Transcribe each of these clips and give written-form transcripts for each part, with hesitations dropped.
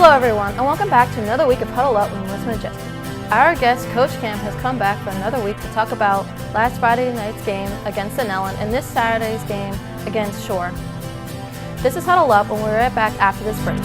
Hello everyone, and welcome back to another week of Huddle Up with Majewski. Our guest, Coach Cam, has come back for another week to talk about last Friday night's game against Denellen and this Saturday's game against Shore. This is Huddle Up, and we're right back after this break.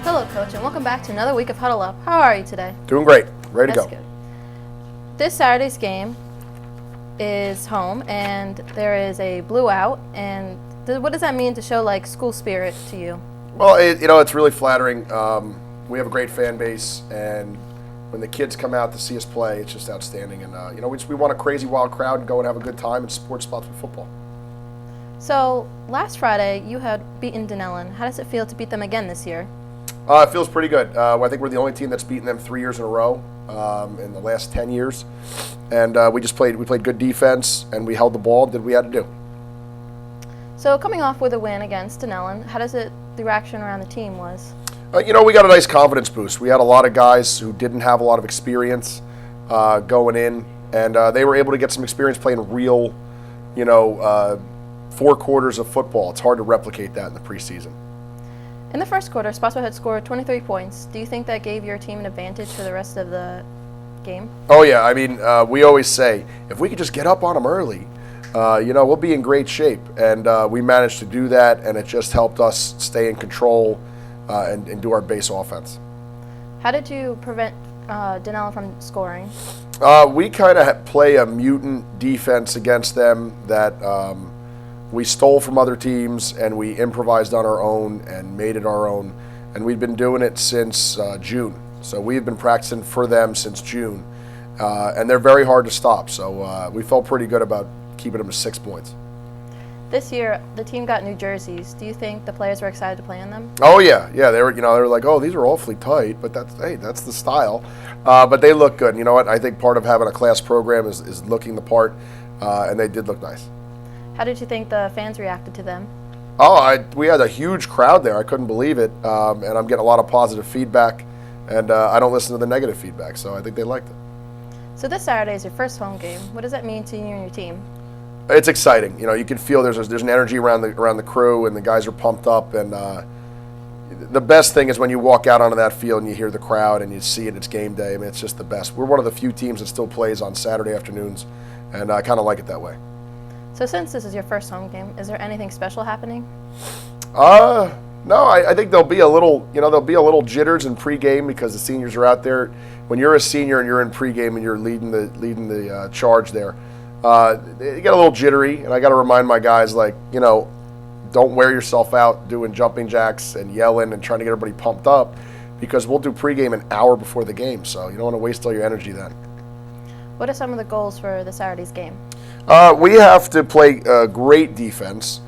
Hello, Coach, and welcome back to another week of Huddle Up. How are you today? Doing great. Ready to go. That's good. This Saturday's game is home, and there is a blue out. And what does that mean to show like school spirit to you? Well, it's really flattering. We have a great fan base, and when the kids come out to see us play, it's just outstanding. And we want a crazy, wild crowd and go and have a good time and support Spotswood football. So last Friday, you had beaten Denellen. How does it feel to beat them again this year? It feels pretty good. I think we're the only team that's beaten them 3 years in a row in the last 10 years. And we played good defense, and we held the ball, did what we had to do. So coming off with a win against Denellen, how does the reaction around the team was? We got a nice confidence boost. We had a lot of guys who didn't have a lot of experience going in, and they were able to get some experience playing real, 4 quarters of football. It's hard to replicate that in the preseason. In the first quarter, Spotswood had scored 23 points. Do you think that gave your team an advantage for the rest of the game? Oh, yeah. I mean, we always say, if we could just get up on them early, we'll be in great shape. And we managed to do that, and it just helped us stay in control and do our base offense. How did you prevent Denellen from scoring? We kind of play a mutant defense against them that we stole from other teams, and we improvised on our own and made it our own. And we've been doing it since June. So we've been practicing for them since June. And they're very hard to stop. So we felt pretty good about keeping them to 6 points. This year, the team got new jerseys. Do you think the players were excited to play in them? Oh, yeah. Yeah, they were like, oh, these are awfully tight, but that's the style. But they look good. You know what? I think part of having a class program is looking the part, and they did look nice. How did you think the fans reacted to them? Oh, we had a huge crowd there. I couldn't believe it, and I'm getting a lot of positive feedback, and I don't listen to the negative feedback, so I think they liked it. So this Saturday is your first home game. What does that mean to you and your team? It's exciting. You can feel there's an energy around the crew, and the guys are pumped up. And the best thing is when you walk out onto that field and you hear the crowd and you see it. It's game day. I mean, it's just the best. We're one of the few teams that still plays on Saturday afternoons, and I kind of like it that way. So since this is your first home game, is there anything special happening? No, I think there'll be a little jitters in pregame because the seniors are out there. When you're a senior and you're in pregame and you're leading the charge there, you get a little jittery, and I got to remind my guys, don't wear yourself out doing jumping jacks and yelling and trying to get everybody pumped up, because we'll do pregame an hour before the game, so you don't want to waste all your energy then. What are some of the goals for the Saturday's game? We have to play great defense.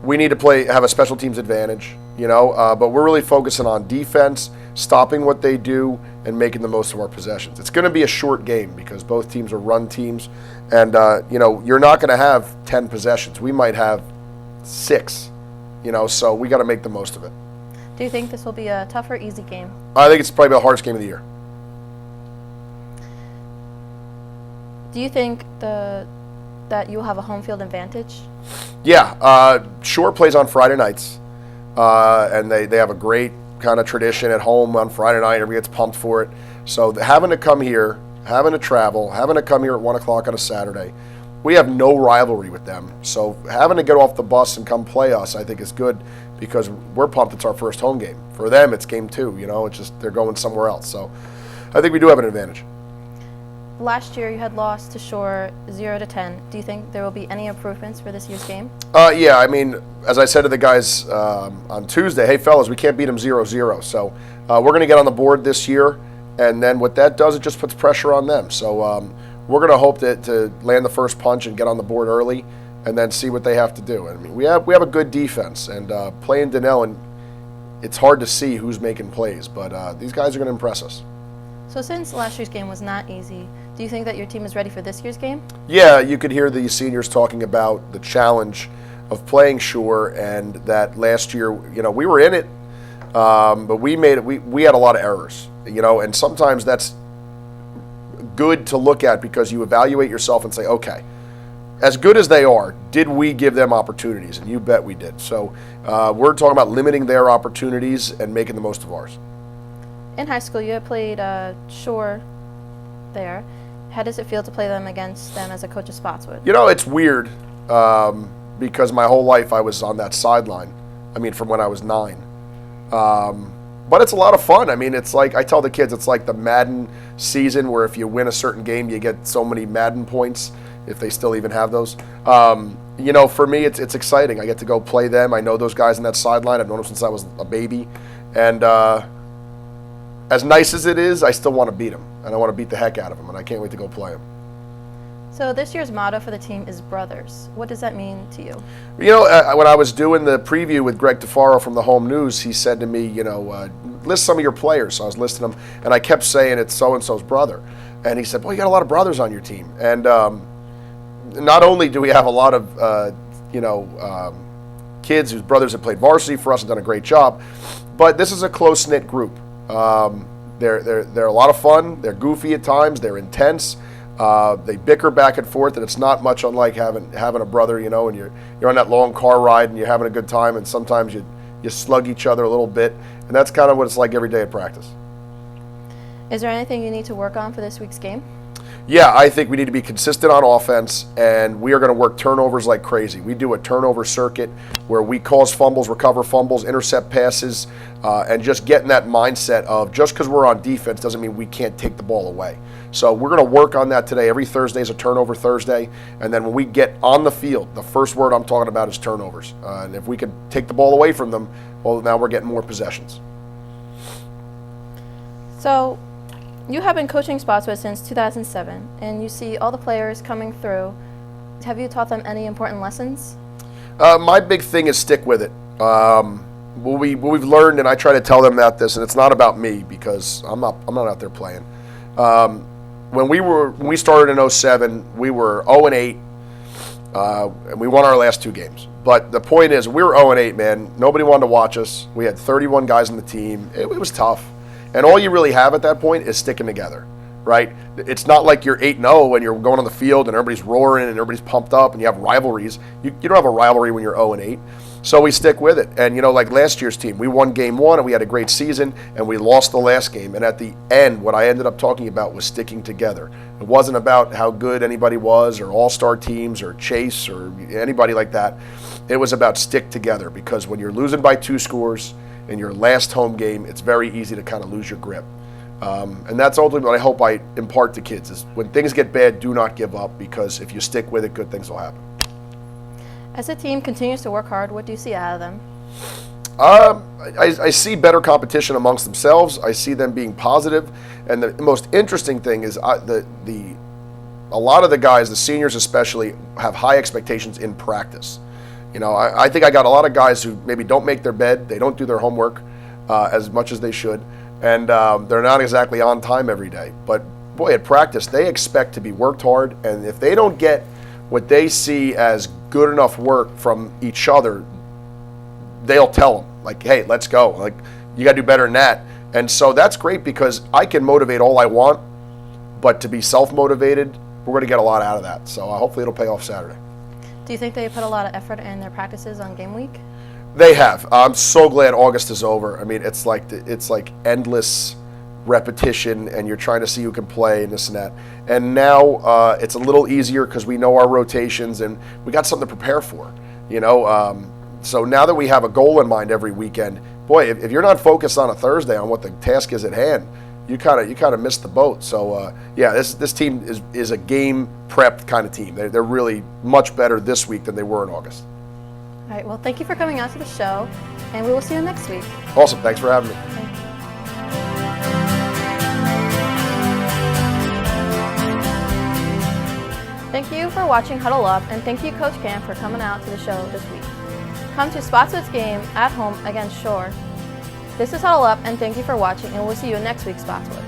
We need to have a special teams advantage, but we're really focusing on defense, stopping what they do, and making the most of our possessions. It's going to be a short game because both teams are run teams, and you're not going to have 10 possessions. We might have 6, so we got to make the most of it. Do you think this will be a tough or easy game? I think it's probably the hardest game of the year. Do you think that you'll have a home field advantage? Yeah, Shore plays on Friday nights, and they have a great kind of tradition at home on Friday night. Everybody gets pumped for it. So having to come here, having to travel, having to come here at 1 o'clock on a Saturday, we have no rivalry with them. So having to get off the bus and come play us, I think is good because we're pumped. It's our first home game. For them, it's game 2. It's just they're going somewhere else. So I think we do have an advantage. Last year you had lost to Shore 0-10. Do you think there will be any improvements for this year's game? Yeah, I mean, as I said to the guys on Tuesday, hey fellas, we can't beat them 0-0. So we're going to get on the board this year, and then what that does, it just puts pressure on them. So we're going to hope to land the first punch and get on the board early, and then see what they have to do. I mean, we have a good defense, and playing Denellen, it's hard to see who's making plays, but these guys are going to impress us. So since last year's game was not easy, do you think that your team is ready for this year's game? Yeah, you could hear the seniors talking about the challenge of playing Shore, and that last year, we were in it, But we made it. We had a lot of errors, and sometimes that's good to look at because you evaluate yourself and say, okay, as good as they are, did we give them opportunities? And you bet we did. So we're talking about limiting their opportunities and making the most of ours. In high school, you had played Shore there. How does it feel to play them against them as a coach of Spotswood? It's weird because my whole life I was on that sideline. From when I was 9. But it's a lot of fun. It's like I tell the kids, it's like the Madden season where if you win a certain game, you get so many Madden points, if they still even have those. For me, it's exciting. I get to go play them. I know those guys in that sideline. I've known them since I was a baby. And as nice as it is, I still want to beat them. And I want to beat the heck out of them. And I can't wait to go play them. So this year's motto for the team is Brothers. What does that mean to you? When I was doing the preview with Greg Tafaro from the Home News, he said to me, list some of your players. So I was listing them, and I kept saying it's so-and-so's brother. And he said, well, you got a lot of brothers on your team. And not only do we have a lot of, kids whose brothers have played varsity for us and done a great job, but this is a close-knit group. They're a lot of fun. They're goofy at times. They're intense. They bicker back and forth, and it's not much unlike having a brother, and you're on that long car ride and you're having a good time, and sometimes you slug each other a little bit, and that's kind of what it's like every day at practice. Is there anything you need to work on for this week's game? Yeah, I think we need to be consistent on offense, and we are going to work turnovers like crazy. We do a turnover circuit where we cause fumbles, recover fumbles, intercept passes, and just get in that mindset of just because we're on defense doesn't mean we can't take the ball away. So we're going to work on that today. Every Thursday is a turnover Thursday, and then when we get on the field, the first word I'm talking about is turnovers. And if we can take the ball away from them, well, now we're getting more possessions. So you have been coaching Spotswood since 2007, and you see all the players coming through. Have you taught them any important lessons? My big thing is stick with it. What we've learned, and I try to tell them this, and it's not about me because I'm not out there playing. When we started in 07, we were 0-8, and we won our last 2 games. But the point is, we were 0-8, man. Nobody wanted to watch us. We had 31 guys on the team. It was tough. And all you really have at that point is sticking together, right? It's not like you're 8-0 and you're going on the field and everybody's roaring and everybody's pumped up and you have rivalries. You don't have a rivalry when you're 0-8. So we stick with it. And, like last year's team, we won game 1 and we had a great season, and we lost the last game. And at the end, what I ended up talking about was sticking together. It wasn't about how good anybody was or all-star teams or Chase or anybody like that. It was about stick together, because when you're losing by 2 scores in your last home game, it's very easy to kind of lose your grip. And that's ultimately what I hope I impart to kids is when things get bad, do not give up, because if you stick with it, good things will happen. As the team continues to work hard, what do you see out of them? I see better competition amongst themselves. I see them being positive. And the most interesting thing is a lot of the guys, the seniors especially, have high expectations in practice. I think I got a lot of guys who maybe don't make their bed, they don't do their homework as much as they should, and they're not exactly on time every day. But boy, at practice, they expect to be worked hard, and if they don't get what they see as good enough work from each other, they'll tell them, like, hey, let's go. Like, you got to do better than that. And so that's great, because I can motivate all I want, but to be self-motivated, we're going to get a lot out of that. So hopefully it'll pay off Saturday. Do you think they put a lot of effort in their practices on game week? They have. I'm so glad August is over. It's like endless repetition, and you're trying to see who can play and this and that. And now it's a little easier because we know our rotations and we got something to prepare for. So now that we have a goal in mind every weekend, boy, if you're not focused on a Thursday on what the task is at hand, you kind of miss the boat. So this team is a game prepped kind of team. They're really much better this week than they were in August. All right. Well, thank you for coming out to the show, and we will see you next week. Awesome. Thanks for having me. Thank you for watching Huddle Up, and thank you, Coach Cam, for coming out to the show this week. Come to Spotswood's game at home against Shore. This is Huddle Up, and thank you for watching, and we'll see you in next week's Spotswood.